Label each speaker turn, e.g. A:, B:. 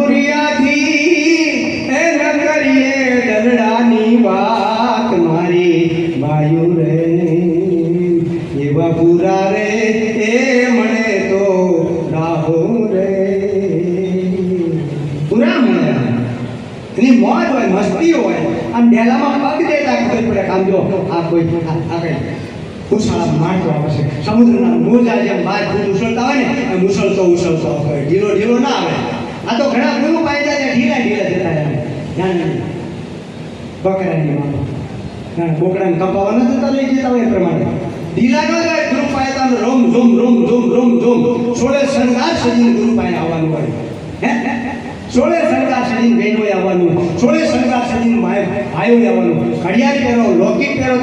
A: મધુરિયાથી એ ન કરીએ દલડાની વાત મારી વાયુ રે એવા પૂરા રે એ મળે તો રાહો રે પૂરા મળે એની મોજ હોય મસ્તી હોય આમ ડેલામાં પગ દેતા ખબર પડે કામ જો આ કોઈ આ કઈ ઉછાળા મારતો આવે છે સમુદ્રના મોજા જેમ બહાર ભૂત ઉછળતા હોય ને એમ ઉછળતો આવે ઢીલો ઢીલો ના આવે આ તો ઘણા ગુરુ પાઈ જાય ઢીલા ઢીલા જતા રહે ધ્યાન નહીં બકરાની માનો ના બોકડાને કપાવા નતા લઈ જતા હોય એ પ્રમાણે ઢીલા ન જાય ગુરુ પાય તો રોમ ઝોમ રોમ ઝોમ રોમ ઝોમ સોળે શણગાર સજીને ગુરુ પાય આવવાનું હોય હે સોળે શણગાર સજીને બહેનોએ આવવાનું સોળે શણગાર સજીને ભાઈઓએ આવવાનું ઘડિયાળ પહેરો લોકેટ પહેરો